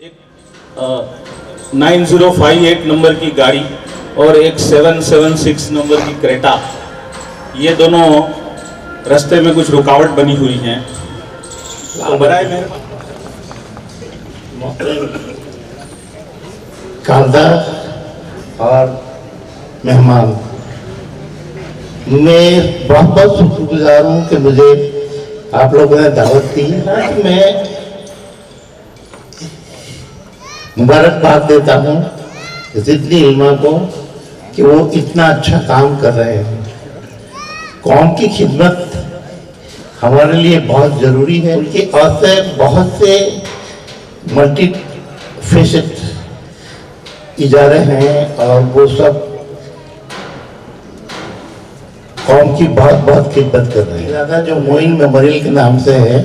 एक 9058 नंबर की गाड़ी और एक 776 नंबर की क्रेटा, ये दोनों रास्ते में कुछ रुकावट बनी हुई हैं। तो बराए में कारदार और मेहमान, मैं बहुत बहुत शुक्रगुजार हूँ कि मुझे आप लोगों ने दावत दी। मैं मुबारकबाद देता हूँ जितनी इल्मा को कि वो इतना अच्छा काम कर रहे हैं। कौम की खिदमत हमारे लिए बहुत ज़रूरी है। उनके औसे बहुत से मल्टी फेसेट इजारे हैं और वो सब कौम की बहुत बहुत खिदमत कर रहे हैं। ज़्यादा जो मोइन मेमोरियल के नाम से है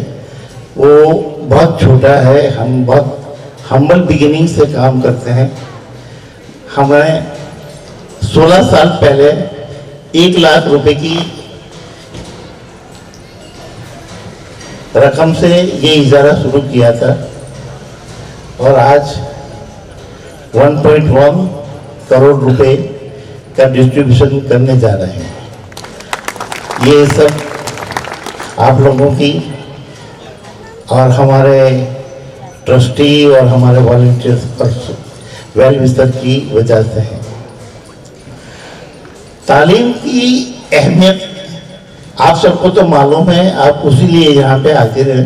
वो बहुत छोटा है। हम बहुत हम्बल बिगिनिंग से काम करते हैं। हमें 16 साल पहले 1 लाख रुपए की रकम से ये इजारा शुरू किया था और आज 1.1 करोड़ रुपए का डिस्ट्रीब्यूशन करने जा रहे हैं। ये सब आप लोगों की और हमारे ट्रस्टी और हमारे वॉलंटियर्स और वेल विस्तर की वजह से है। तालीम की अहमियत आप सबको तो मालूम है, आप उसी लिए यहाँ पे आते रहे,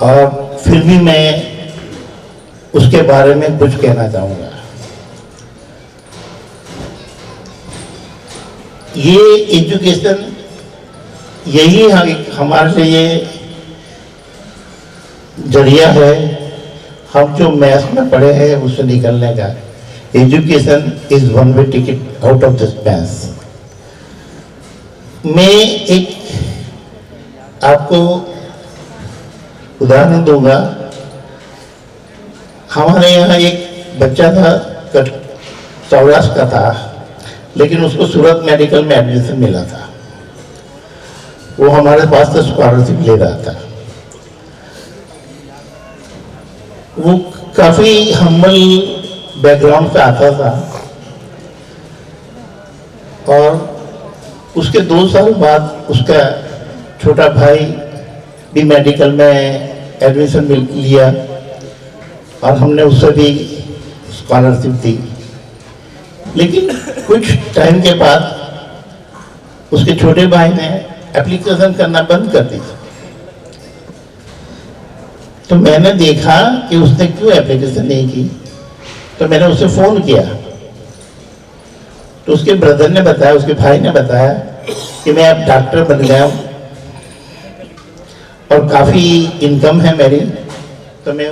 और फिर भी मैं उसके बारे में कुछ कहना चाहूँगा। ये एजुकेशन यही हमारे लिए जरिया है। हम जो मैथ में पढ़े हैं उससे निकलने का। Education is one way ticket out of this math. मैं एक आपको उदाहरण दूंगा। हमारे यहाँ एक बच्चा था, सौराष्ट्र का था, लेकिन उसको सूरत मेडिकल में एडमिशन मिला था। वो हमारे पास से स्कॉलरशिप ले रहा था। वो काफी हम्बल बैकग्राउंड से आता था और उसके 2 साल बाद उसका छोटा भाई भी मेडिकल में एडमिशन लिया और हमने उससे भी स्कॉलरशिप दी। लेकिन कुछ टाइम के बाद उसके छोटे भाई ने एप्लीकेशन करना बंद कर दी। तो मैंने देखा कि उसने क्यों एप्लीकेशन नहीं की, तो मैंने उसे फोन किया। तो उसके ब्रदर ने बताया, उसके भाई ने बताया कि मैं अब डॉक्टर बन गया हूँ और काफ़ी इनकम है मेरी, तो मैं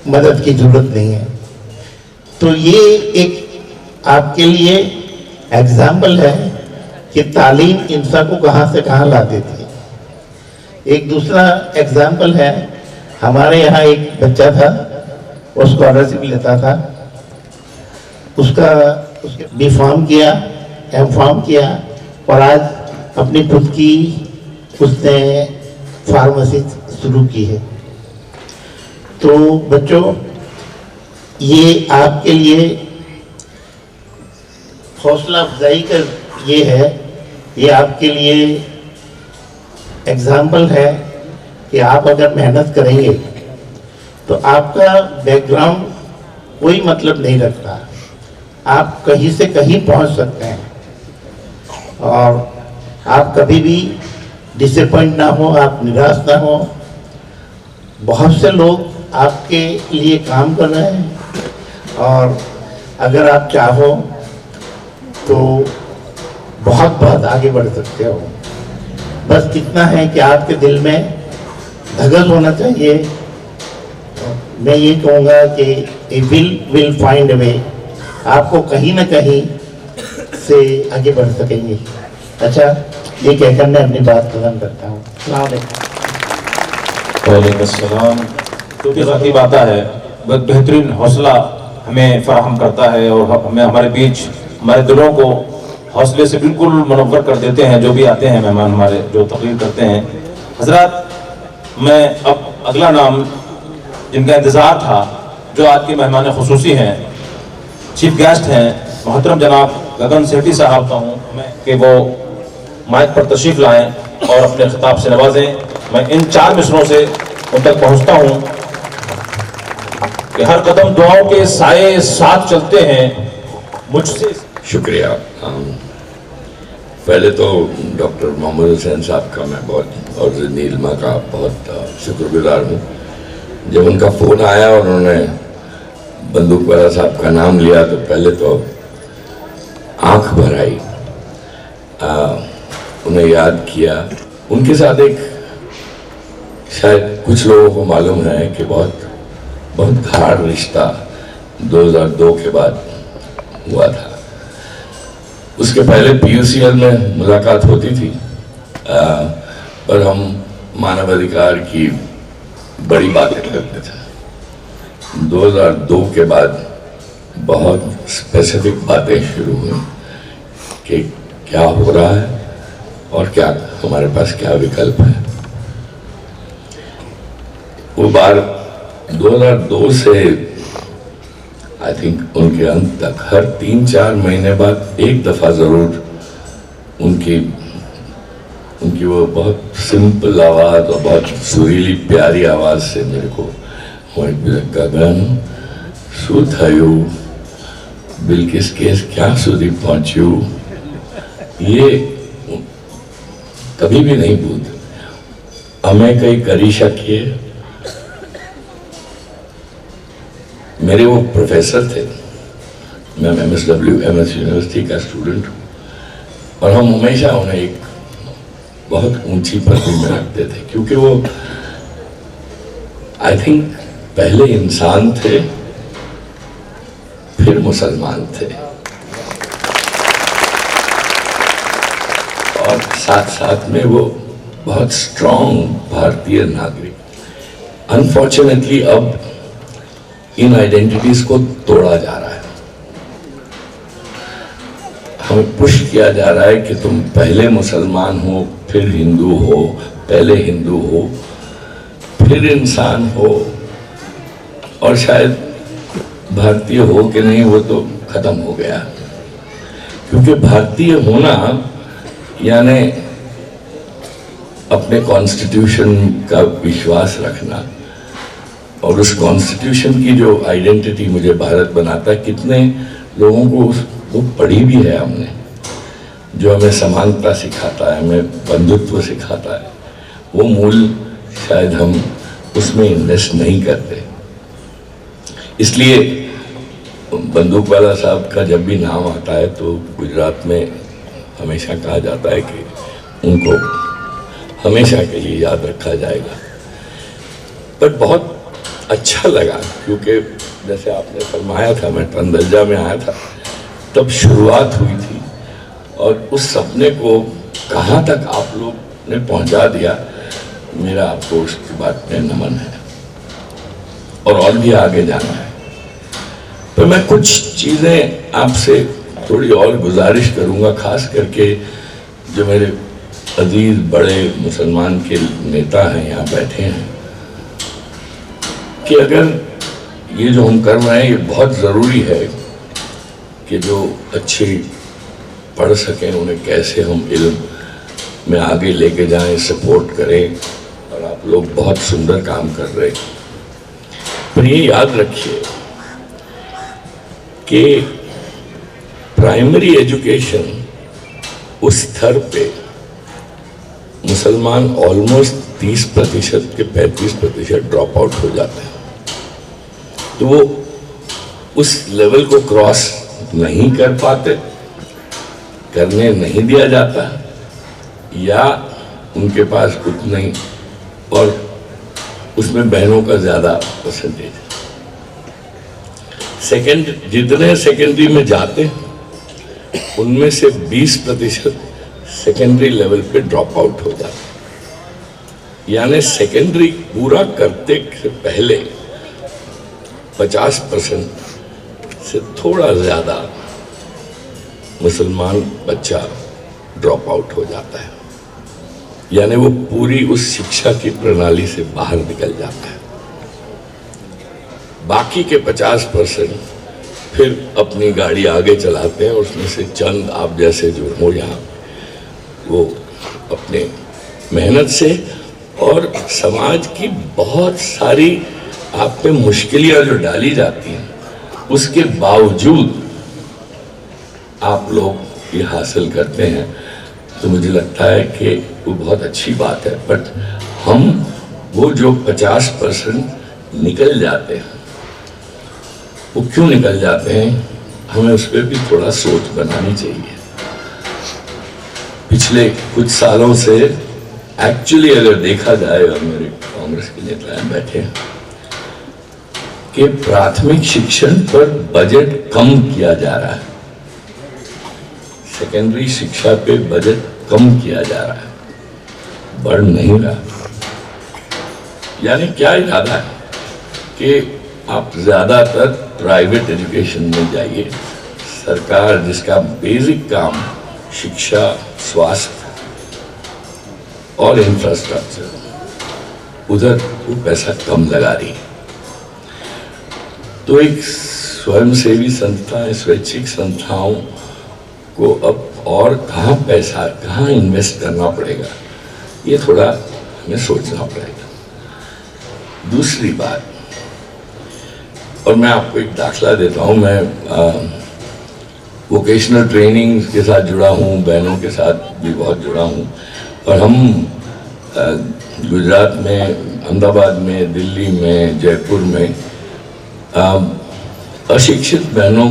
मदद की जरूरत नहीं है। तो ये एक आपके लिए एग्जाम्पल है कि तालीम इंसान को कहाँ से कहाँ ला देती है। एक दूसरा एग्जाम्पल है, हमारे यहाँ एक बच्चा था, वो स्कॉलरशिप लेता था। उसके B.Pharm किया, M.Pharm किया और आज अपनी खुद की उसने फार्मेसी शुरू की है। तो बच्चों, ये आपके लिए हौसला अफजाई का ये है, ये आपके लिए एग्जाम्पल है कि आप अगर मेहनत करेंगे तो आपका बैकग्राउंड कोई मतलब नहीं रखता। आप कहीं से कहीं पहुंच सकते हैं और आप कभी भी डिसअपॉइंट ना हो, आप निराश ना हो। बहुत से लोग आपके लिए काम कर रहे हैं और अगर आप चाहो तो बहुत बहुत आगे बढ़ सकते हो। बस इतना है कि आपके दिल में धगस होना चाहिए। मैं ये कहूँगा कि विल फाइंड अ वे। आपको कहीं ना कहीं से आगे बढ़ सकेंगे। अच्छा, ये कहकर मैं अपनी बात खत्म करता हूँ। वालेकुम अस्सलाम। तो की बात है, बेहतरीन हौसला हमें फराहम करता है और हमें हमारे बीच हमारे दिलों को हौसले से बिल्कुल मुनव्वर कर देते हैं जो भी आते हैं मेहमान हमारे, जो तकरीर करते हैं। हजरात, मैं अब अगला नाम जिनका इंतज़ार था, जो आज के मेहमान खुसूसी हैं, चीफ गेस्ट हैं, मोहतरम जनाब गगन सेठी साहब का हूँ मैं कि वो माइक पर तशरीफ़ लाएं और अपने खिताब से नवाजें। मैं इन 4 मिसरों से उन तक पहुँचता हूँ कि हर कदम दुआओं के साए साथ चलते हैं मुझसे। शुक्रिया। पहले तो डॉक्टर मोहम्मद हुसैन साहब का मैं बहुत और नीलमा का बहुत शुक्रगुजार हूँ। जब उनका फ़ोन आया और उन्होंने बंदूक वाला साहब का नाम लिया तो पहले तो आंख भर आई। उन्हें याद किया। उनके साथ एक शायद कुछ लोगों को मालूम है कि बहुत गाढ़ रिश्ता 2002 के बाद हुआ था। उसके पहले PUCL में मुलाकात होती थी, पर हम मानवाधिकार की बड़ी बातें करते थे। 2002 के बाद बहुत स्पेसिफिक बातें शुरू हुई कि क्या हो रहा है और क्या हमारे पास क्या विकल्प है। वो बार 2002 से आई थिंक उनके अंत तक हर 3-4 महीने बाद एक दफ़ा ज़रूर उनकी वो बहुत सिंपल आवाज़ और बहुत सुरीली प्यारी आवाज़ से मेरे को गगन शू थयू बिल्किस केस क्या सुधी पहुंचू, ये कभी भी नहीं भूलते। हमें कई करी शकिए। मेरे वो प्रोफेसर थे, मैं MSW MS यूनिवर्सिटी का स्टूडेंट हूँ, और हम हमेशा उन्हें एक बहुत ऊंची पदवी में रखते थे क्योंकि वो आई थिंक पहले इंसान थे फिर मुसलमान थे और साथ साथ में वो बहुत स्ट्रॉन्ग भारतीय नागरिक। अनफॉर्चुनेटली अब इन आइडेंटिटीज को तोड़ा जा रहा है। हमें पुश किया जा रहा है कि तुम पहले मुसलमान हो फिर हिंदू हो, पहले हिंदू हो फिर इंसान हो, और शायद भारतीय हो कि नहीं वो तो खत्म हो गया। क्योंकि भारतीय होना यानी अपने कॉन्स्टिट्यूशन का विश्वास रखना, और उस कॉन्स्टिट्यूशन की जो आइडेंटिटी मुझे भारत बनाता है, कितने लोगों को वो पढ़ी भी है हमने, जो हमें समानता सिखाता है, हमें बंधुत्व सिखाता है, वो मूल शायद हम उसमें इन्वेस्ट नहीं करते। इसलिए बंदूक वाला साहब का जब भी नाम आता है तो गुजरात में हमेशा कहा जाता है कि उनको हमेशा के लिए याद रखा जाएगा। पर बहुत अच्छा लगा क्योंकि जैसे आपने फरमाया था, मैं तंदलजा में आया था तब शुरुआत हुई थी, और उस सपने को कहाँ तक आप लोग ने पहुँचा दिया, मेरा आपको उसकी बात में नमन है, और भी आगे जाना है। तो मैं कुछ चीज़ें आपसे थोड़ी और गुजारिश करूँगा, खास करके जो मेरे अजीज बड़े मुसलमान के नेता हैं यहाँ बैठे हैं, कि अगर ये जो हम कर रहे हैं ये बहुत ज़रूरी है कि जो अच्छी पढ़ सकें उन्हें कैसे हम इल्म में आगे लेके जाएं, सपोर्ट करें, और आप लोग बहुत सुंदर काम कर रहे हैं। पर ये याद रखिए कि प्राइमरी एजुकेशन उस स्तर पे मुसलमान ऑलमोस्ट 30% के 35% ड्रॉप आउट हो जाते हैं। तो वो उस लेवल को क्रॉस नहीं कर पाते, करने नहीं दिया जाता, या उनके पास कुछ नहीं, और उसमें बहनों का ज़्यादा परसेंटेज। जितने सेकेंडरी में जाते उनमें से 20% सेकेंडरी लेवल पे ड्रॉप आउट हो जाते। यानी सेकेंडरी पूरा करते से पहले 50% से थोड़ा ज़्यादा मुसलमान बच्चा ड्रॉप आउट हो जाता है, यानी वो पूरी उस शिक्षा की प्रणाली से बाहर निकल जाता है। बाकी के 50% फिर अपनी गाड़ी आगे चलाते हैं। उसमें से चंद आप जैसे जो हो यहाँ, वो अपने मेहनत से और समाज की बहुत सारी आप पे मुश्किलें जो डाली जाती हैं, उसके बावजूद आप लोग ये हासिल करते हैं। तो मुझे लगता है कि वो बहुत अच्छी बात है। बट हम वो जो 50% निकल जाते हैं, वो क्यों निकल जाते हैं, हमें उस पर भी थोड़ा सोच बनानी चाहिए। पिछले कुछ सालों से एक्चुअली अगर देखा जाए, और मेरे कांग्रेस के नेता बैठे हैं, कि प्राथमिक शिक्षण पर बजट कम किया जा रहा है, सेकेंडरी शिक्षा पे बजट कम किया जा रहा है, बढ़ नहीं रहा। यानी क्या इरादा है कि आप ज्यादातर प्राइवेट एजुकेशन में जाइए। सरकार जिसका बेसिक काम शिक्षा, स्वास्थ्य और इंफ्रास्ट्रक्चर, उधर वो पैसा कम लगा रही है। तो एक स्वयंसेवी संस्थाएं, स्वैच्छिक संस्थाओं को अब और कहाँ पैसा, कहाँ इन्वेस्ट करना पड़ेगा, ये थोड़ा हमें सोचना पड़ेगा। दूसरी बात, और मैं आपको एक दाखला देता हूँ, मैं वोकेशनल ट्रेनिंग के साथ जुड़ा हूँ, बहनों के साथ भी बहुत जुड़ा हूँ। और हम गुजरात में, अहमदाबाद में, दिल्ली में, जयपुर में अशिक्षित बहनों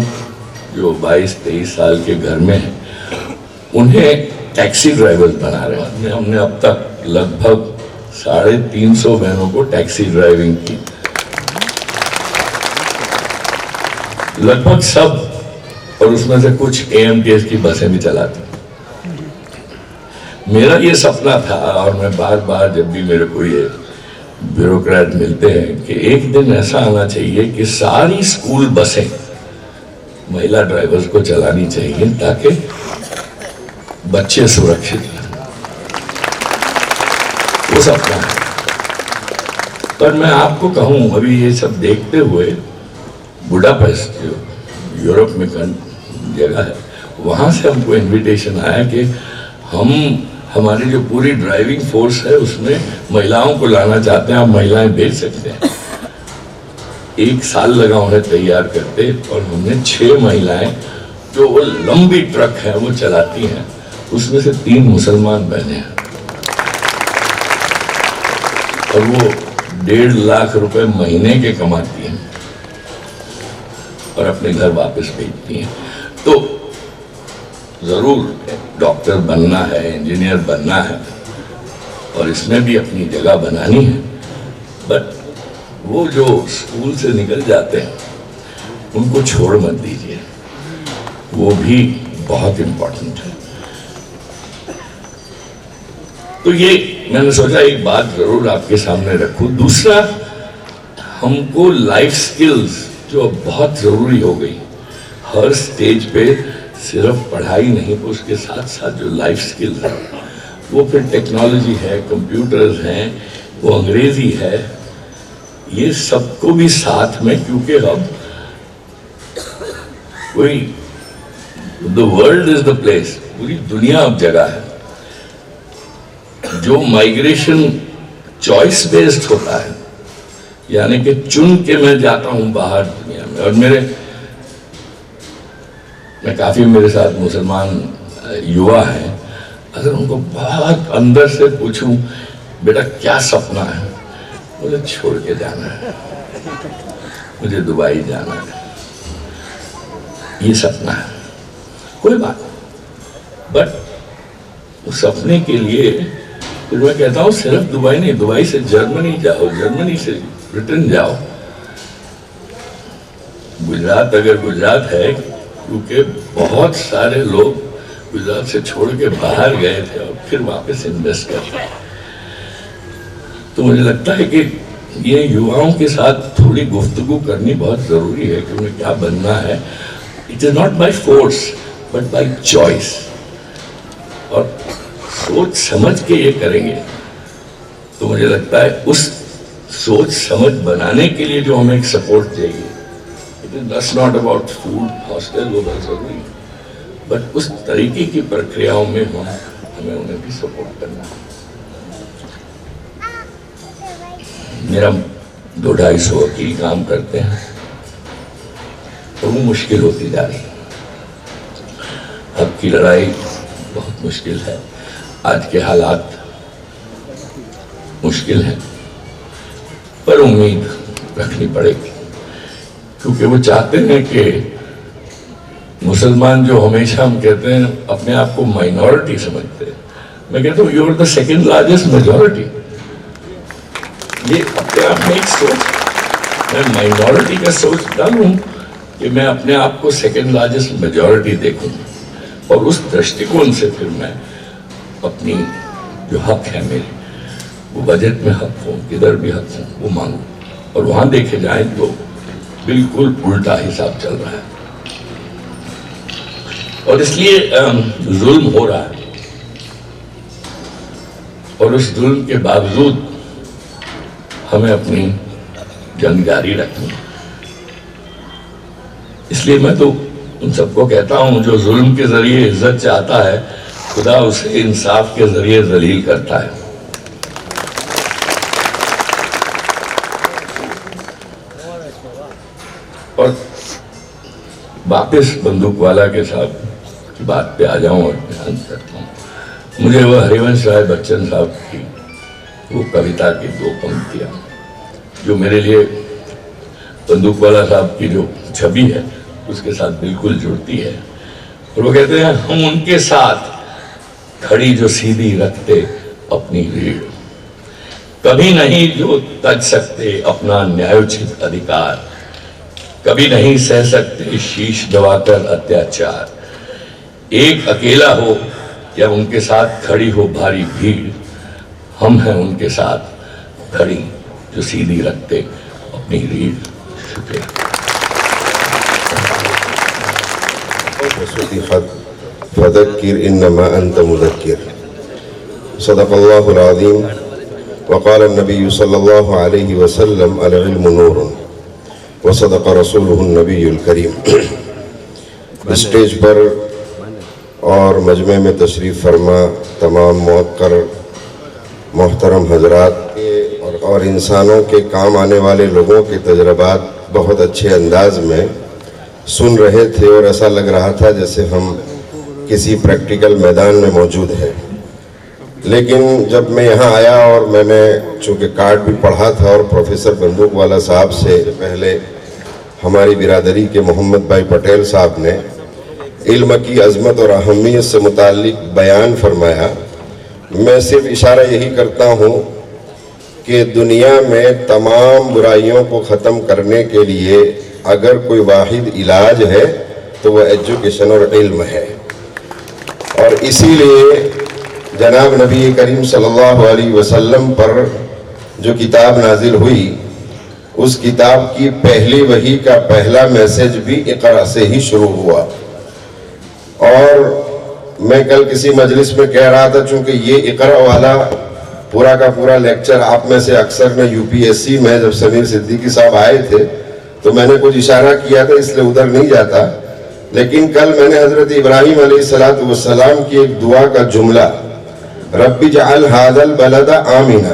जो 22-23 साल के घर में हैं, उन्हें टैक्सी ड्राइवर्स बना रहे हैं। हमने अब तक लगभग 350 बहनों को टैक्सी ड्राइविंग की, लगभग सब, और उसमें से कुछ AMTS की बसें भी चलाती। मेरा ये सपना था, और मैं बार बार जब भी मेरे को ये ब्यूरोक्रेट मिलते हैं, कि एक दिन ऐसा आना चाहिए कि सारी स्कूल बसें महिला ड्राइवर्स को चलानी चाहिए, ताकि बच्चे सुरक्षित रहें। वो सपना है। पर मैं आपको कहूं, अभी ये सब देखते हुए बुडापेस्ट जो यूरोप में जगह है, वहां से हमको इनविटेशन आया कि हमारी जो पूरी ड्राइविंग फोर्स है उसमें महिलाओं को लाना चाहते हैं, आप महिलाएं भेज सकते हैं। 1 साल लगा उन्हें तैयार करते, और हमने 6 महिलाएं जो वो लंबी ट्रक है वो चलाती हैं, उसमें से 3 मुसलमान बहनें हैं, और वो 1.5 लाख रुपए महीने के कमाती हैं और अपने घर वापस भेजती हैं। तो जरूर डॉक्टर बनना है, इंजीनियर बनना है, और इसमें भी अपनी जगह बनानी है। बट वो जो स्कूल से निकल जाते हैं, उनको छोड़ मत दीजिए, वो भी बहुत इंपॉर्टेंट है। तो ये मैंने सोचा एक बात जरूर आपके सामने रखूं। दूसरा, हमको लाइफ स्किल्स जो बहुत जरूरी हो गई, हर स्टेज पे सिर्फ पढ़ाई नहीं, उसके साथ साथ जो लाइफ स्किल्स है, वो फिर टेक्नोलॉजी है, कंप्यूटर्स हैं, वो अंग्रेजी है, ये सबको भी साथ में, क्योंकि अब कोई the world is the place, पूरी दुनिया अब जगह है। जो माइग्रेशन चॉइस बेस्ड होता है, यानी कि चुन के मैं जाता हूं बाहर दुनिया में, और मैं काफी मेरे साथ मुसलमान युवा हैं, अगर उनको बहुत अंदर से पूछूं, बेटा क्या सपना है, मुझे छोड़ के जाना है, मुझे दुबई जाना है, ये सपना है, कोई बात नहीं। बट उस सपने के लिए फिर मैं कहता हूं सिर्फ दुबई नहीं, दुबई से जर्मनी जाओ, जर्मनी से ब्रिटेन जाओ। गुजरात अगर गुजरात है, क्योंकि बहुत सारे लोग गुजरात से छोड़ के बाहर गए थे और फिर वापस इन्वेस्ट करते हैं। तो मुझे लगता है कि ये युवाओं के साथ थोड़ी गुफ्तगू करनी बहुत जरूरी है कि उन्हें क्या बनना है। It is not by force but by choice, और सोच समझ के ये करेंगे तो मुझे लगता है उस सोच समझ बनाने के लिए जो हमें एक सपोर्ट चाहिए, it is just not about food, hostel, वो बहुत जरूरी है, बट उस तरीके की प्रक्रियाओं में हमें उन्हें भी सपोर्ट करना है। मेरा 200-250 वकील काम करते हैं और वो मुश्किल होती जा रही है। अब की लड़ाई बहुत मुश्किल है, आज के हालात मुश्किल हैं, पर उम्मीद रखनी पड़ेगी, क्योंकि वो चाहते हैं कि मुसलमान जो हमेशा हम कहते हैं अपने आप को माइनॉरिटी समझते हैं, मैं कहता हूँ you are the second largest majority. ये अपने आप में एक सोच, मैं माइनॉरिटी का सोच डालूं कि मैं अपने आप को सेकेंड लार्जेस्ट मेजॉरिटी देखूं, और उस दृष्टिकोण से फिर मैं अपनी जो हक है मेरे, वो बजट में हक हो, किधर भी हक हो, वो मांगू। और वहां देखे जाए तो बिल्कुल उल्टा हिसाब चल रहा है, और इसलिए जुल्म हो रहा है, और उस जुल्म के बावजूद हमें अपनी जंग जारी रखनी है। इसलिए मैं तो उन सबको कहता हूं, जो जुल्म के जरिए इज्जत चाहता है, खुदा उसे इंसाफ के जरिए जलील करता है। और वापिस बंदूक वाला के साथ की बात पे आ जाऊं और ध्यान करता हूं। मुझे वह हरिवंश राय बच्चन साहब की वो कविता की 2 पंक्तियां जो मेरे लिए बंदूक वाला साहब की जो छवि है उसके साथ बिल्कुल जुड़ती है। और वो कहते हैं, हम उनके साथ खड़ी जो सीधी रखते अपनी रीढ़, कभी नहीं जो तज सकते अपना न्यायोचित अधिकार, कभी नहीं सह सकते शीश दबाकर अत्याचार, एक अकेला हो या उनके साथ खड़ी हो भारी भीड़, हम हैं उनके साथ खड़ी जो सीधी रखते अपनी रीढ़। शुक्रिया। फदक्किर इन्नमा अंत मुदक्किर। सदक़ल्लाहुल अज़ीम व क़ाल नबी सल्लल्लाहु अलैहि वसल्लम अल इल्मु नूरुन व सदक़ रसूलुहुन नबीयुल करीम। स्टेज पर और मजमे में तशरीफ़ फरमा तमाम मुअक्कर मोहतरम हजरात और इंसानों के काम आने वाले लोगों के तजर्बात बहुत अच्छे अंदाज में सुन रहे थे, और ऐसा लग रहा था जैसे हम किसी प्रैक्टिकल मैदान में मौजूद हैं। लेकिन जब मैं यहाँ आया और मैंने चूँकि कार्ड भी पढ़ा था, और प्रोफेसर बंदूक वाला साहब से पहले हमारी बिरादरी के मोहम्मद भाई पटेल साहब ने इल्म की अज़मत और अहमियत से मुताल्लिक बयान फरमाया, मैं सिर्फ इशारा यही करता हूँ कि दुनिया में तमाम बुराइयों को ख़त्म करने के लिए अगर कोई वाहिद इलाज है तो वह एजुकेशन और इल्म है। और इसीलिए जनाब नबी करीम सल्लल्लाहु अलैहि वसल्लम पर जो किताब नाजिल हुई, उस किताब की पहली वही का पहला मैसेज भी इक़रा से ही शुरू हुआ। और मैं कल किसी मजलिस में कह रहा था, चूंकि ये इक़रा वाला पूरा का पूरा लेक्चर आप में से अक्सर ने यूपीएससी में जब समीर सिद्दीकी साहब आए थे तो मैंने कुछ इशारा किया था, इसलिए उधर नहीं जाता। लेकिन कल मैंने हजरत इब्राहीम अलैहिस्सलातु वस्सलाम की एक दुआ का जुमला, रब्बी जअल हाज़ल बलदा आमिना,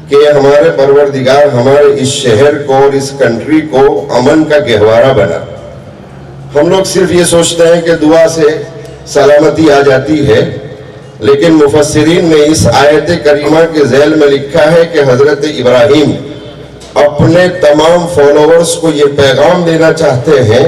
कि हमारे परवरदिगार हमारे इस शहर को और इस कंट्री को अमन का गहवारा बना। हम लोग सिर्फ ये सोचते हैं कि दुआ से सलामती आ जाती है, लेकिन मुफस्सिरीन ने इस आयत करीमा के ज़ैल में लिखा है कि हजरत इब्राहीम अपने तमाम फॉलोअर्स को ये पैगाम देना चाहते हैं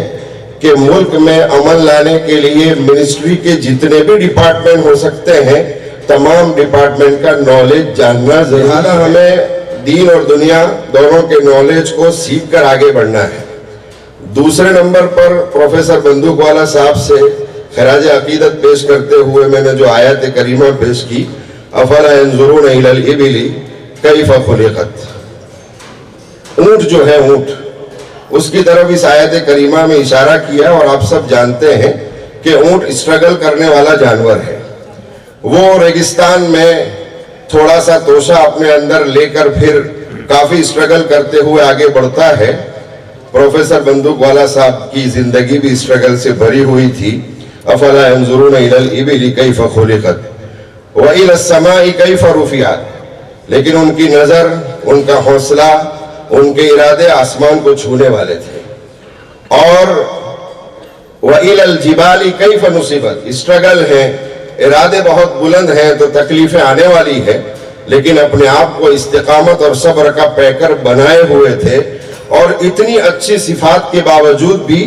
कि मुल्क में अमन लाने के लिए मिनिस्ट्री के जितने भी डिपार्टमेंट हो सकते हैं, तमाम डिपार्टमेंट का नॉलेज जानना ज़रूरी है। हमें दीन और दुनिया दोनों के नॉलेज को सीख कर आगे बढ़ना है। दूसरे नंबर पर प्रोफेसर बंदूक वाला साहब से खराज अकीदत पेश करते हुए मैंने जो आयत करीमा पेश की, अफला यंजुरून इलल इबिली कैफ खुलिकत, ऊंट जो है ऊंट, उसकी तरफ इस आयत करीमा में इशारा किया। और आप सब जानते हैं कि ऊंट स्ट्रगल करने वाला जानवर है। वो रेगिस्तान में थोड़ा सा तोशा अपने अंदर लेकर फिर काफी स्ट्रगल करते हुए आगे बढ़ता है। प्रोफेसर बंदूकवाला साहब की जिंदगी भी स्ट्रगल से भरी हुई थी। अफला यंजुरून इलल इबिली कैफ खुलिकत व इलस समाई कैफ रुफियत, लेकिन उनकी नजर, उनका हौसला, उनके इरादे आसमान को छूने वाले थे। और व इलल जिबाली कैफ नुसिबत, स्ट्रगल है, इरादे बहुत बुलंद हैं तो तकलीफें आने वाली है, लेकिन अपने आप को इस्तिकामत और सब्र का पैकर बनाए हुए थे। और इतनी अच्छी सिफात के बावजूद भी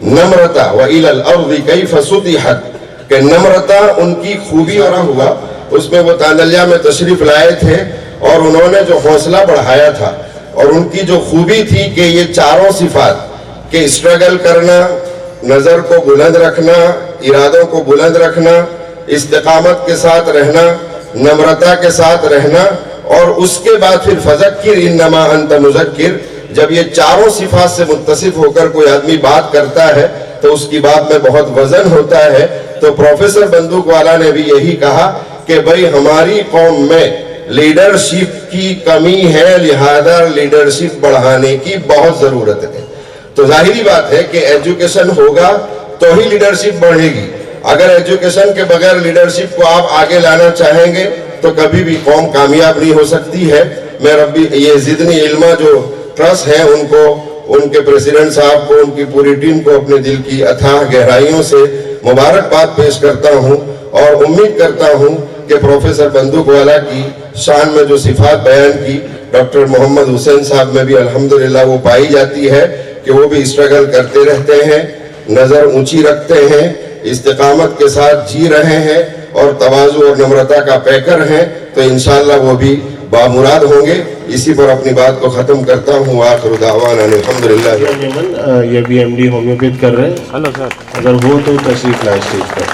नम्रता, व इलल अर्दी कैफ सुतिहत, कि नम्रता उनकी खूबी और हुआ। उसमें वो तांदलिया में तशरीफ लाए थे और उन्होंने जो हौसला बढ़ाया था और उनकी जो खूबी थी कि ये चारों सिफात के स्ट्रगल करना, नजर को बुलंद रखना, इरादों को बुलंद रखना, इस्तिकामत के साथ रहना, नम्रता के साथ रहना, और उसके बाद फिर फज़क्किर इन्नमा अंत मुज़क्किर, जब ये चारों सिफात से मुत्तसिफ होकर कोई आदमी बात करता है तो उसकी बात में बहुत वजन होता है। तो प्रोफेसर बंदूकवाला ने भी यही कहा कि भाई हमारी कौम में लीडरशिप की कमी है, लिहाजा लीडरशिप बढ़ाने की बहुत जरूरत है। तो जाहिरी बात है कि एजुकेशन होगा तो ही लीडरशिप बढ़ेगी। अगर एजुकेशन के बगैर लीडरशिप को आप आगे लाना चाहेंगे तो कभी भी कौम कामयाब नहीं हो सकती है। मैं रब्बी ये जिदनी इल्मा जो ट्रस्ट है उनको, उनके प्रेसिडेंट साहब को, उनकी पूरी टीम को अपने दिल की अथाह गहराइयों से मुबारकबाद पेश करता हूं और उम्मीद करता हूं कि प्रोफेसर बंदूकवाला की शान में जो सिफात बयान की डॉक्टर मोहम्मद हुसैन साहब में भी अल्हम्दुलिल्लाह वो पाई जाती है कि वो भी स्ट्रगल करते रहते हैं, नजर ऊंची रखते हैं, इस्तिकामत के साथ जी रहे हैं और तवाज़ु और नम्रता का पैकर हैं। तो इंशाअल्लाह वो भी बामुराद होंगे। इसी पर अपनी बात को खत्म करता हूँ। आखिर दावाना अल्हम्दुलिल्लाह। ये भी एमडी होम्योपैथ कर रहे हैं। हेलो सर, अगर हो तो तशरीफ लाए स्टेज पर।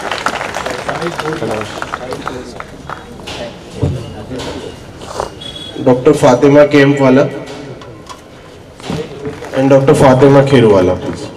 डॉक्टर फातिमा कैंप वाला एंड डॉक्टर फातिमा खेरू वाला please.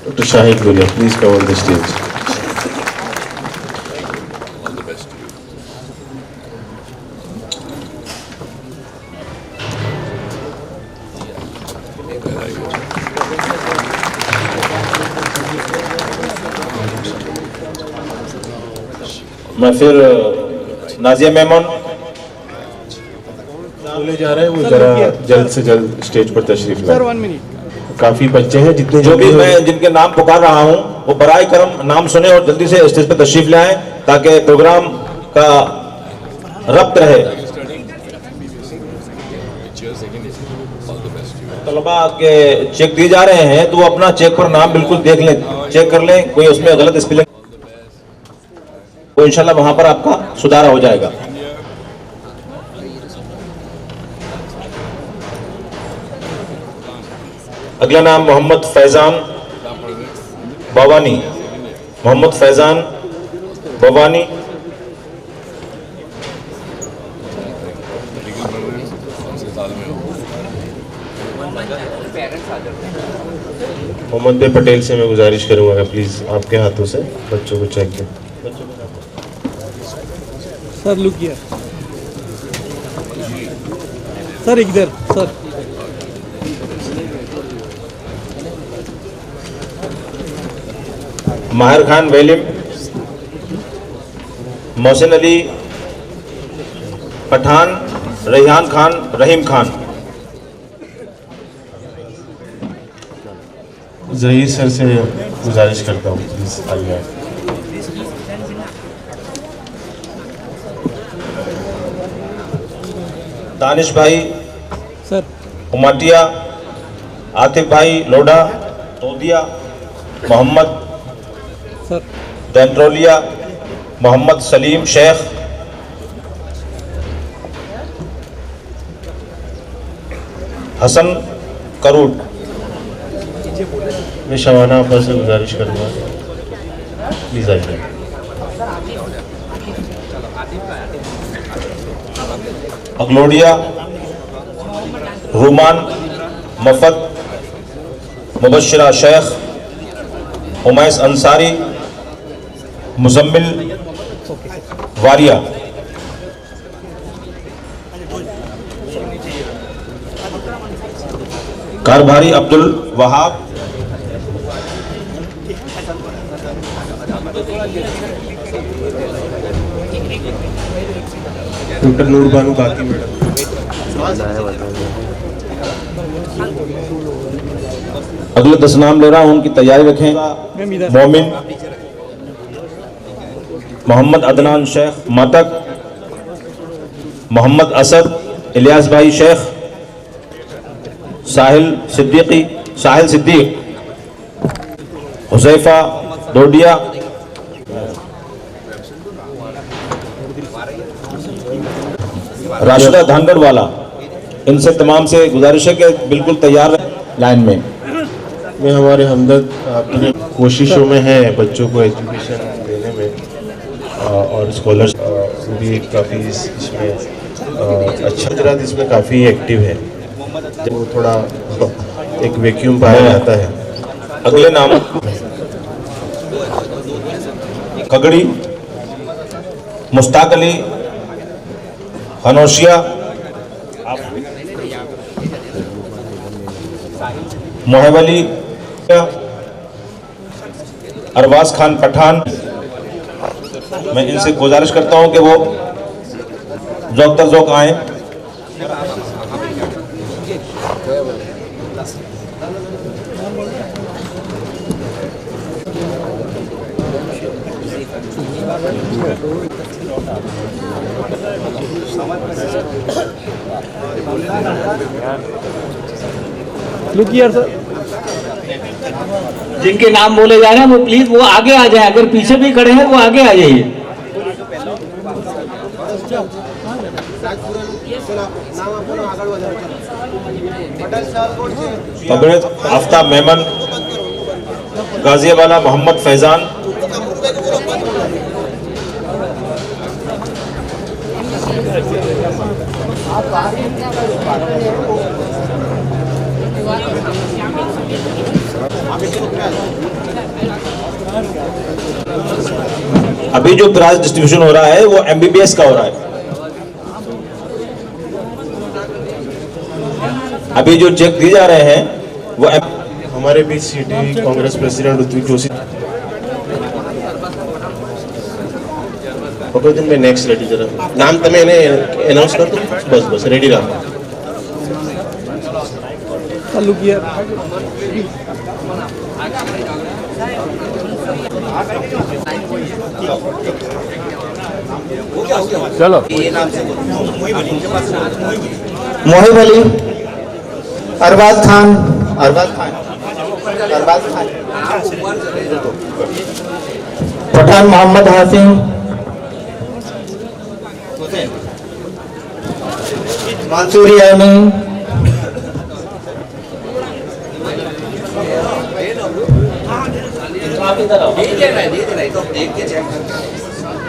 Dr. Shahid Gulia, please come on the stage. मैं फिर नाजिया मेमन बोले जा रहे हैं, वो जरा जल्द से जल्द स्टेज पर तशरीफ लाएं। काफी बच्चे हैं, जितने जो भी मैं जिनके नाम पुकार रहा हूं वो बराए करम नाम सुने और जल्दी से स्टेज पर तशरीफ लाएं ताकि प्रोग्राम का रब्त रहे। तलबा के चेक दिए जा रहे हैं तो वो अपना चेक पर नाम बिल्कुल देख लें, चेक कर लें, कोई उसमें गलत स्पेलिंग तो इंशाल्लाह वहां पर आपका सुधारा हो जाएगा। अगला नाम मोहम्मद फैजान बवानी। मोहम्मद फैजान बवानी। मोहम्मद भाई पटेल से मैं गुजारिश करूंगा प्लीज आपके हाथों से बच्चों को चेक दें। सर लुक हियर सर, इधर सर। माहिर खान वेलिम। मोहसिन अली पठान। रेहान खान रहीम खान। जहीर सर से गुजारिश करता हूँ प्लीज आइए। दानिश भाई सर, उमाटिया। आतिफ भाई लोढ़ा तोदिया। मोहम्मद सर, दैंट्रोलिया। मोहम्मद सलीम शेख। हसन करूट। मैं शवाना आपा से गुजारिश करूँगा प्लीज आइए। अगलोडिया, रूमान मफत, मुबशरा शेख, उमैस अंसारी, मुजम्मिल वारिया। कारभारी अब्दुल वहाब, डॉक्टर नूरबानू बाकी मैडम। अगले 10 नाम ले रहा हूं, उनकी तैयारी रखें। मोमिन, मोहम्मद अदनान शेख मातक, मोहम्मद असद, इलियास भाई शेख, साहिल सिद्दीक, हुजैफा डोडिया, राशिदा धानगढ़वाला। इनसे तमाम से गुजारिश है कि बिल्कुल तैयार रहें लाइन में। में हमारे हमदर्द अपनी कोशिशों में है बच्चों को एजुकेशन देने में और स्कॉलरशिप भी काफ़ी इसमें अच्छा गुजरात इसमें काफ़ी एक्टिव है। वो थोड़ा एक वैक्यूम पाया जाता है। अगले नाम कगड़ी, मुश्ताक अली, हनोशिया, मोहब अली, अरबाज खान पठान। मैं इनसे गुजारिश करता हूं कि वो ज़ौक़ दर ज़ौक़ आए। Look here sir. जिनके नाम बोले जा रहे हैं वो प्लीज वो आगे आ जाए। अगर पीछे भी खड़े हैं वो आगे आ जाइए। तबरेज़ आफ्ताब मेमन, गाजियावाला मोहम्मद फैजान, अभी जो प्राइज डिस्ट्रीब्यूशन हो रहा है वो MBBS का हो रहा है। अभी जो चेक दिए जा रहे हैं वो हमारे बीच सिटी कांग्रेस प्रेसिडेंट ऋत्विक जोशी। दिन में नेक्स्ट रेडी जरा नाम तमें अनाउंस कर दो। बस रेडी रहा। Look here. चलो। मोहिब अली, अरबाज खान, पठान मोहम्मद हासिम, मंसूरी आमी,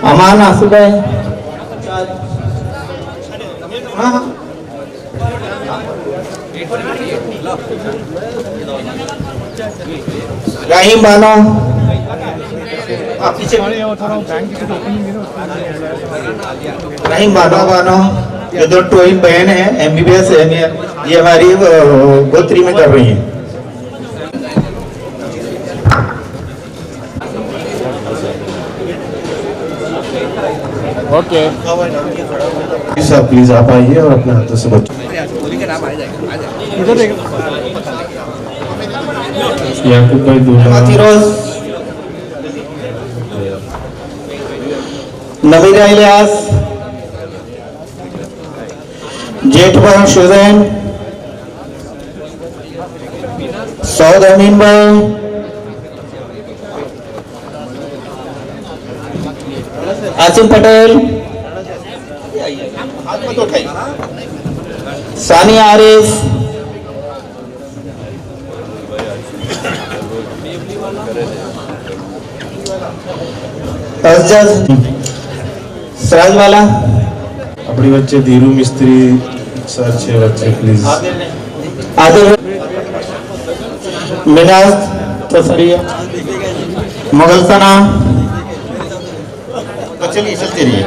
अमान आसिफ है, रहीम बानो, रहीम बानो ये दो टोइन बहन है MBBS है, ये हमारी गोत्री में कर रही हैं। ओके प्लीज आप आइए और अपने हाथों से बच्चों इधर देखो। याकूब भाई दूल्हा, नवीरा इलियास, जेठभाई शुजैन, सौद अमीन भाई, आसिम पटेल, सानी आरिफ, सराज वाला, આપણી વચ્ચે ધીરુ મિસ્ત્રી સર છે વચ્ચે પ્લીઝ आदर मिनाज तसरिया मुगलसना चलिए चलते रहिए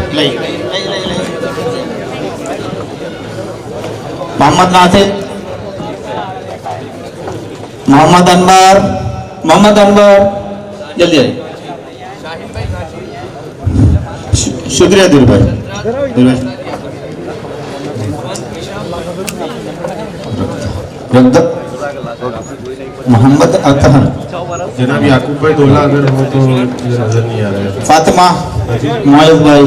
मोहम्मद नासिर मोहम्मद अनवर जल्दी आइए शुक्रिया दिल भाई मोहम्मद अतहर जनाब याकूब भाई दोला अगर हो तो मुझे नजर नहीं आ रहा है फातिमा मोइज भाई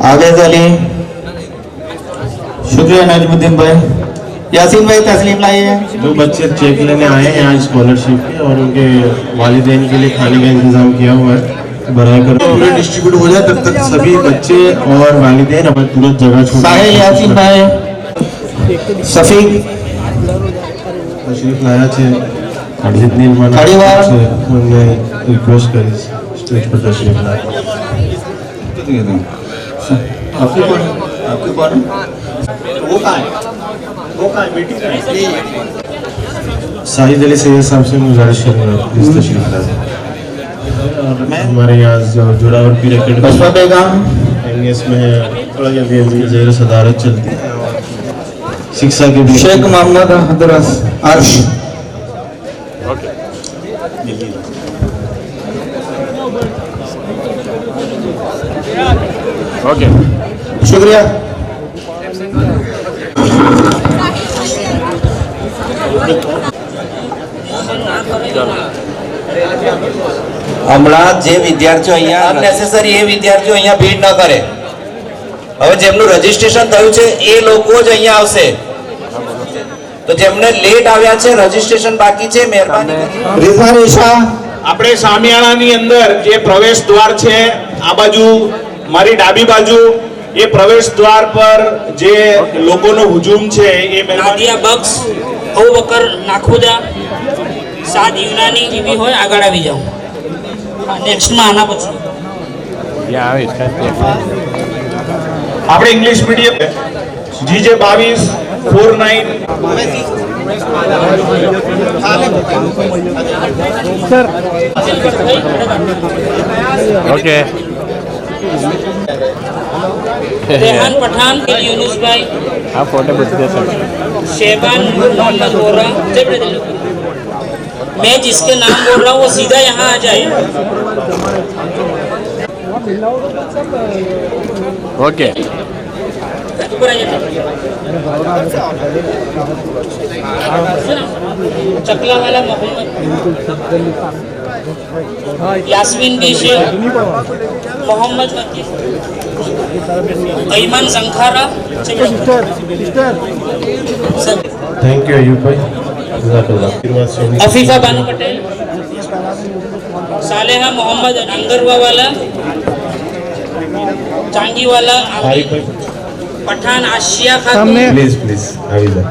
आवेज अली शुक्रिया नजमुद्दीन भाई यासीन भाई तस्लीम लाइए जो बच्चे चेक लेने आए हैं यहाँ स्कॉलरशिप के और उनके वालिदैन के लिए खाने का इंतजाम किया हुआ है बराए कर पूरे डिस्ट्रीब्यूट हो जाए तब तक सभी बच्चे और वालिदैन अपनी तुरंत जगह छोड़ साहिल यासीन भाई सफीक तशरीफ लाया છે जितनी ઘણીવાર उन्हें रिक्वेस्ट करी स्टेज पर तशरीफ लाया आपके कौन वो कहाँ है मीटिंग शाहिद अली सैयद साहब से गुजारिश करूँगा प्लीज तशरीफ लाए हमारे यहाँ जोरावर पीर एकेडमी बसवा बेगम इसमें थोड़ा जल्दी ज़ेर सदारत चलती है शिक्षा के भी शेख मोहम्मद हदरस अर्श ओके शुक्रिया હમણાં જે વિદ્યાર્થીઓ અહીંયા અનનેસેસરી એ વિદ્યાર્થીઓ અહીંયા ભીડ ન કરે હવે જેમનું રજીસ્ટ્રેશન થયું છે એ લોકો જ અહીંયા આવશે તો જેમને લેટ આવ્યા છે રજીસ્ટ્રેશન બાકી છે મહેરબાની रिजवान ईशा આપણે સામિયાણાની અંદર જે પ્રવેશ દ્વાર છે આ બાજુ મારી ડાબી બાજુ એ પ્રવેશ દ્વાર પર જે લોકોનો હુજુમ છે એ નાદિયા બક્સ અબુબકર નાખુદા સાદ યુનાની જે બી હોય આગળ આવી જાઓ નેક્સ્ટમાં આના પછી આપણે English medium GJ 2249 okay Rehan Pathan Yunus भाई आप फोटो पूछते सर शेबान मोहम्मद वोरा मैं जिसके नाम बोल रहा हूँ वो सीधा यहाँ आ जाए ओके ऊपर आ जाए चकला वाला मोहम्मद यास्मीन बेशे मोहम्मद वकील ऐमान जंखारा थैंक यू अयूब भाई अफीफा बानू पटेल सालेहा मोहम्मद अंगरवा वाला चांगी वाला पठान आशिया खातून प्लीज प्लीज आविदा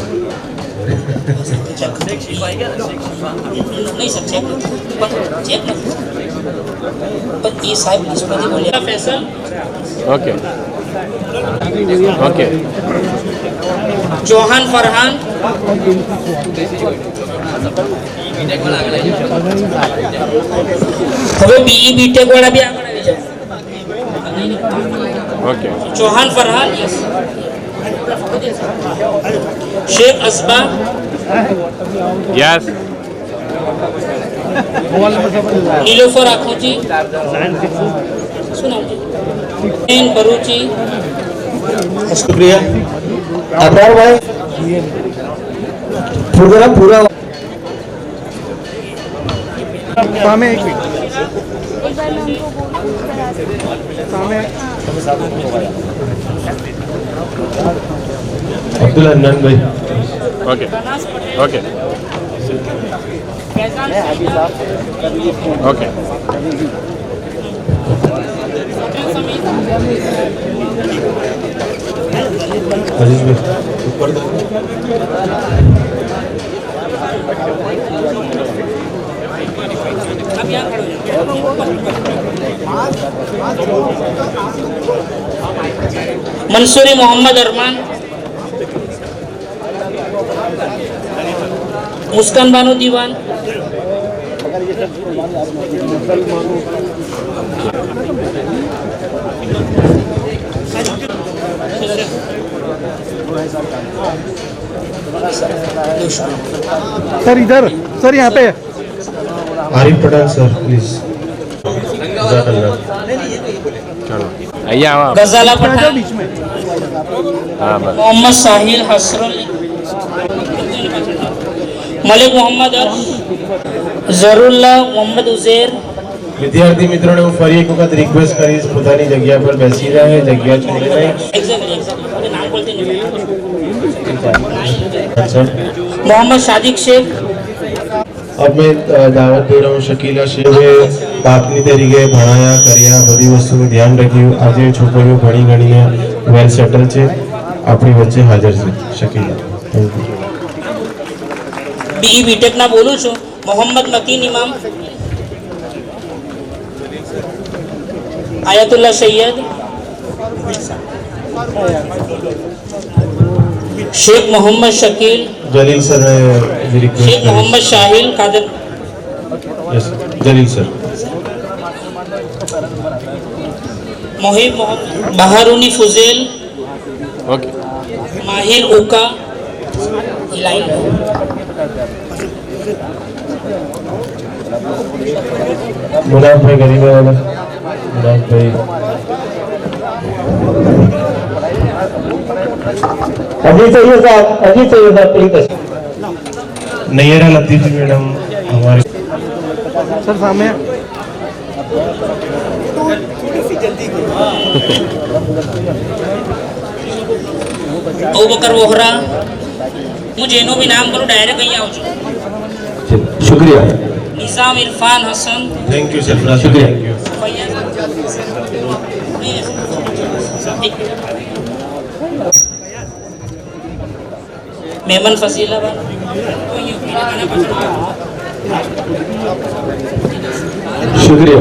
नहीं सर चेक चेक पर ये साहब इसमें बोले फैसल ओके ओके चौहान फरहान હવે બીઈ બીટેક વાળા બી આગળ આવી જાવ ओके चौहान फरहान शेख असबा यस नीलोफर आखोची सुनाओ जी बरूची शुक्रिया अब्रार भाई पूरा सामने एक मिनट सामने अब्दुल हन्नान भाई ओके ओके ओके अजीज भाई ऊपर अब यहाँ खड़े हो जाओ मंसूरी मोहम्मद अरमान, मुस्कान बानो दीवान, सर इधर, सर यहाँ पे आरिफ पठान सर प्लीज। गजाला पठान, बीच में मोहम्मद साहिल हसरल, मलिक मोहम्मद अर्श, ઝરુલ્લા મોહમ્મદ ઉઝેર। વિદ્યાર્થી મિત્રોને હું ફરી એક વખત રિક્વેસ્ટ કરીશ પોતાની જગ્યા પર બેસી રહે, જગ્યા છોડી નહીં। નામ બોલते नहीं। अच्छा, मोहम्मद सादिक शेख, अब मैं दावत दे रहा हूँ शकीला शेख બાપની તરીકે ભણાયા કર્યા, બધી વસ્તુનું ધ્યાન રાખ્યું। આજે છોકરીઓ ઘણી ઘણી વેલ સેટલ છે, આપણી વચ્ચે હાજર છે Shakila. Thank you. BE BTech ना बोलूं છું। Mohammad Mateen Imam, Ayatullah Sayyed, Sheikh Mohammad Shakeel, Jaleel sir request Sheikh Mohammad Shahil Qadir, yes Jaleel sir. Mohib Mohammad Baharuni Fuzail, Mahir Uka, Munaf भाई गरीब वाला, मुनाफ भाई अभी चाहिए साहब प्लीज। नैयरा लतीफ़ी मैडम हमारे सर सामने अबू बकर वोहरा, હું જેનું બી નામ કરું ડાયરેક્ટ અહીં આવું છું। शुक्रिया। Nizam Irfan Hasan, thank you sir, शुक्रिया। मेमन फसीला शुक्रिया।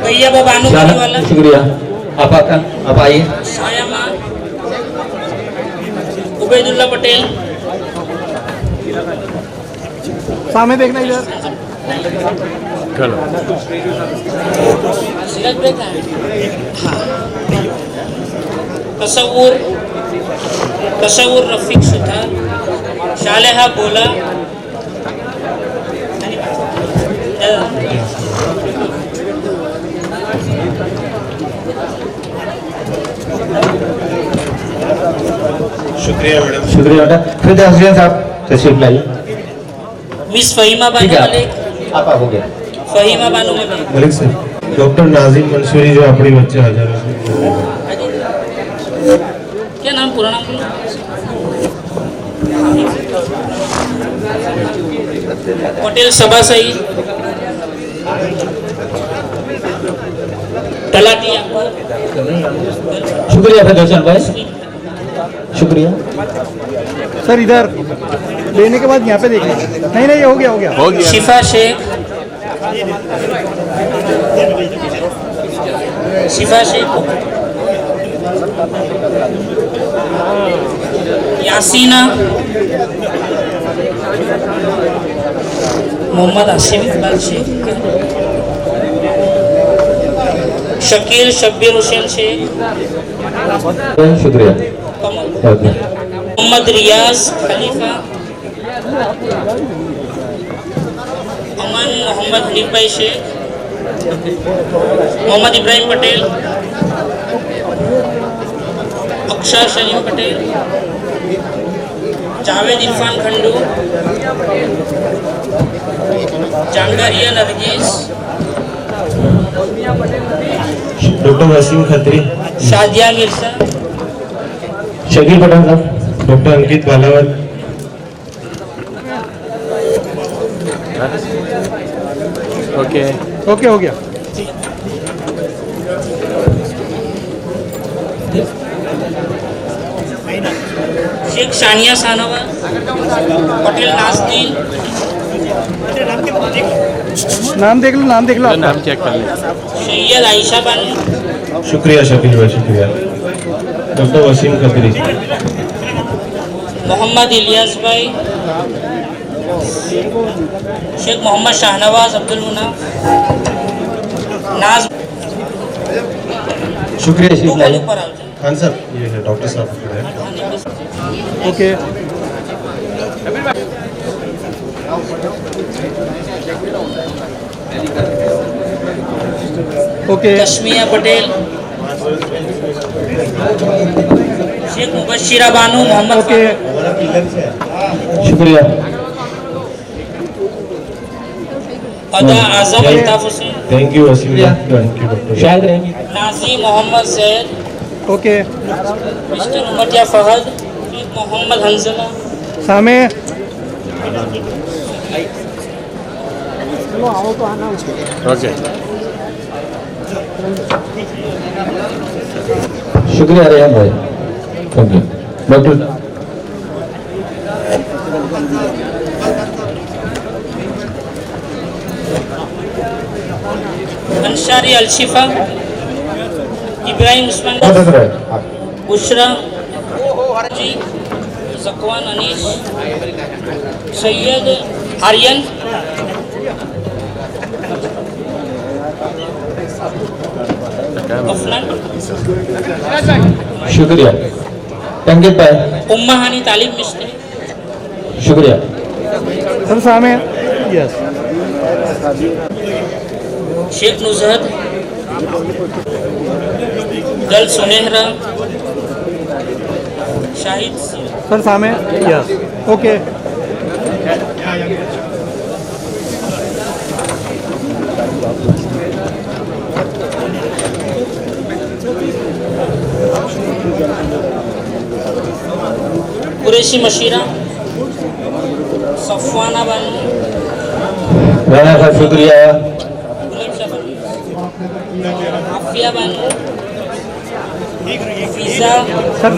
भैया बाबानू वाला, शुक्रिया। आप आइए। साया मां, उबैदुल्ला पटेल, सामने देखना इधर। सिराज ब्रेक है। हाँ। तसव्वुर रफीक सुथार, शालेहा बोला, शुक्रिया मैडम। शुक्रिया बेटा। फिर हसनैन साहब तशरीफ लाइए। मिस फहीमा बानो मलिक, आप हो गया। फहीमा बानो मलिक, मलिक सर। डॉक्टर नाजिम मंसूरी जो अपनी बच्चे हाजिर है। क्या नाम पूरा नाम बोलो? पटेल सबा सईद, तलाटी याकूब, शुक्रिया प्रदर्शन भाई, शुक्रिया। सर इधर लेने के बाद यहाँ पे देखना। नहीं नहीं, हो गया हो गया। शिफा शेख, शिफा शेख, यासीना, मोहम्मद आसिम इकबाल शेख, शकील शब्बीर हुसैन शेख, शुक्रिया। मोहम्मद रियाज खलीफा, अमन मोहम्मद हनीफ भाई शेख, मोहम्मद इब्राहिम पटेल, अक्षर शरीफ पटेल, जावेद इरफान खंडू, जांगारिया नरगिस, डॉक्टर वसीम खत्री, शादिया मिर्जा, शकील पठान साहब, डॉक्टर अंकित बालावत, ओके ओके, हो गया। शेख शानिया सानवा, पटेल नाजनीन, नाम देख लो, नाम देख लो आपका। नाम चेक कर ले। सैयद आयशा बानू, शुक्रिया शकील भाई, शुक्रिया। डॉक्टर वसीम खत्री। मोहम्मद इलियास भाई, शेख मोहम्मद शाहनवाज अब्दुल मुना, नाज। शुक्रिया वो शेख बोलो भाई। पर आओ जाओ। खान साहब, ये है डॉक्टर साहब खड़े हैं। Okay okay Tasmiya Patel, Sheikh Mubashira Banu, Mohammad okay शुक्रिया। Ada Azam, Altaf Hussain, thank you Waseem, thank you doctor. Nazi Mohammad Zaid, okay mister Umariya Fahad, Sheikh Mohammad Hanzala, Saame okay शुक्रिया रेहान भाई, thank you doctor. Ansari Alshifa, Ibrahim Usman, Bushra ji, Zakwan Anis, Sayyed Aryan, Afnan, शुक्रिया। थैंक यू भाई, उम्मा हानी तालिब मिस्त्री, शुक्रिया। सर सामे यस शेख नुजहत, दल सुनहरा, Shahid sir Saame yes okay Qureshi मशीरा, सफवाना बानू, राना साहब शुक्रिया। आफिया बानू, फिजा, सर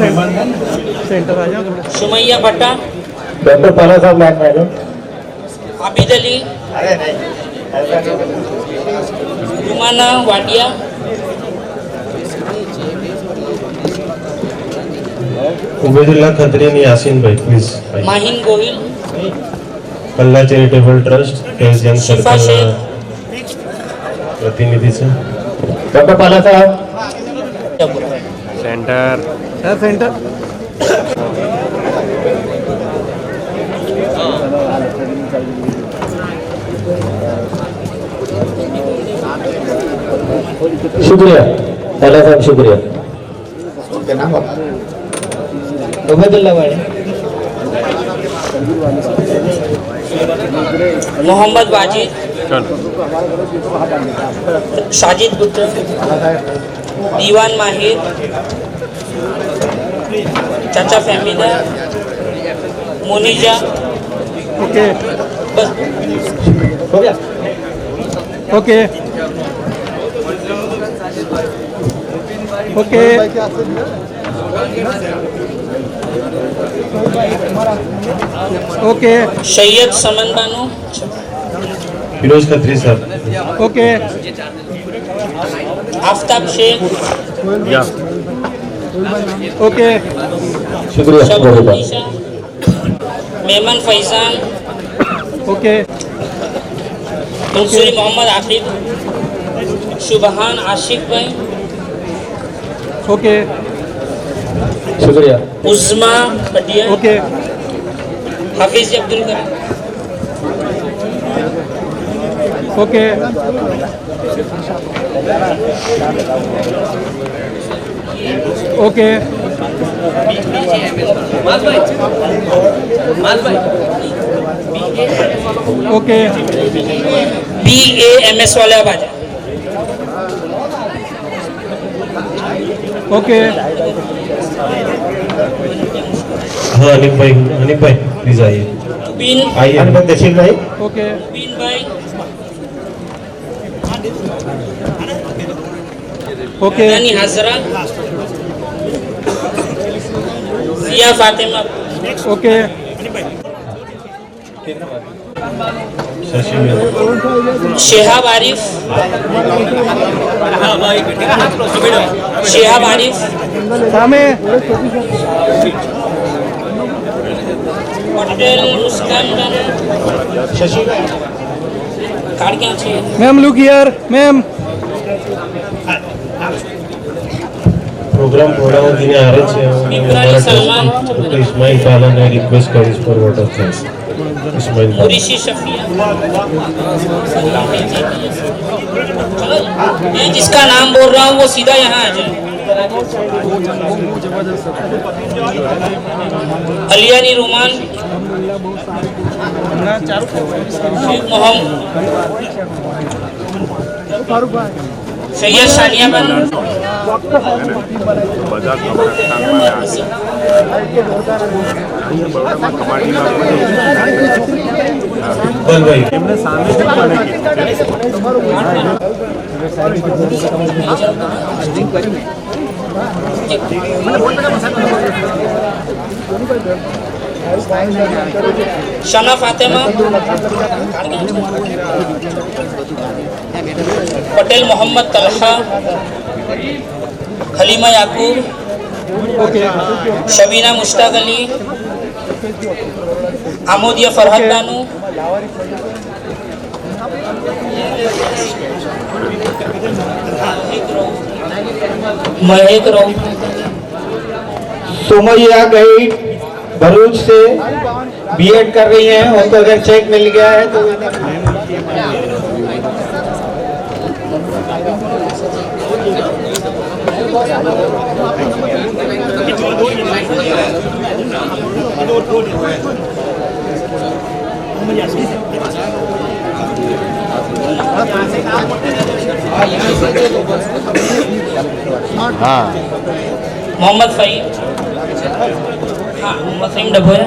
सेंटर आ जाओ थोड़ा। सुमैया भट्टा, डॉक्टर पाला साहब लाइन मैडम। आबिद अली, रुमाना वाडिया, उबैदुल्लाह खत्री ने यासीन भाई please. Mahin Gohil, Kalla charitable trust face जंग शिफा सर्कल शेख, प्रतिनिधि से डॉक्टर पाला साहब। सेंटर सर सेंटर शुक्रिया पाला साहब, शुक्रिया। उबैदुल्लाह भाई, मोहम्मद वाजिद, साजिद गुट्टा, दीवान माहिर, चाचा फहमीदा, मोनिजा, ओके बस हो गया। ओके ओके ओके सैयद समन बानू, फिरोज खत्री साहब। ओके आफ्ताब शेख, या ओके शुक्रिया। शबनुन्निसा, मेमन फैजान, ओके मंसूरी मोहम्मद आकिब, शुबहान आशिक भाई, ओके शुक्रिया। उज़्मा पटिया, ओके हाफिज Abdul Karim, okay okay okay BAMS वाले अब आ जाए। ओके हाँ अनिक भाई प्लीज आइए। बिन आइए दशील भाई। ओके बिन भाई, okay Rani Hajra, Jiya Fatima, okay Shehab Arif, Shehab Arif, Patel Muskan card क्या चाहिए ma'am look here ma'am program थोड़ा वो दिन आ रहे थे इब्राहिम सलमान, डॉक्टर इस्माइल ताला ने रिक्वेस्ट करी for vote of thanks Ismail Qureshi Shafia, चलो ये जिसका नाम बोल रहा हूँ वो सीधा यहाँ आ जाए। अलियानी रोमान, मोहम्मद सैयद सानिया बन, बल भाई शना फातिमा, पटेल मोहम्मद तलहा, खलीमा याकूब, शबीना मुश्ताक अली, आमोदिया फरहत बानू, महक राव, सुमैया गई भरूच से बीएड कर रही हैं और तो अगर चेक मिल गया है तो मोहम्मद फ़हीम, हाँ मोहम्मद फ़हीम डभोया,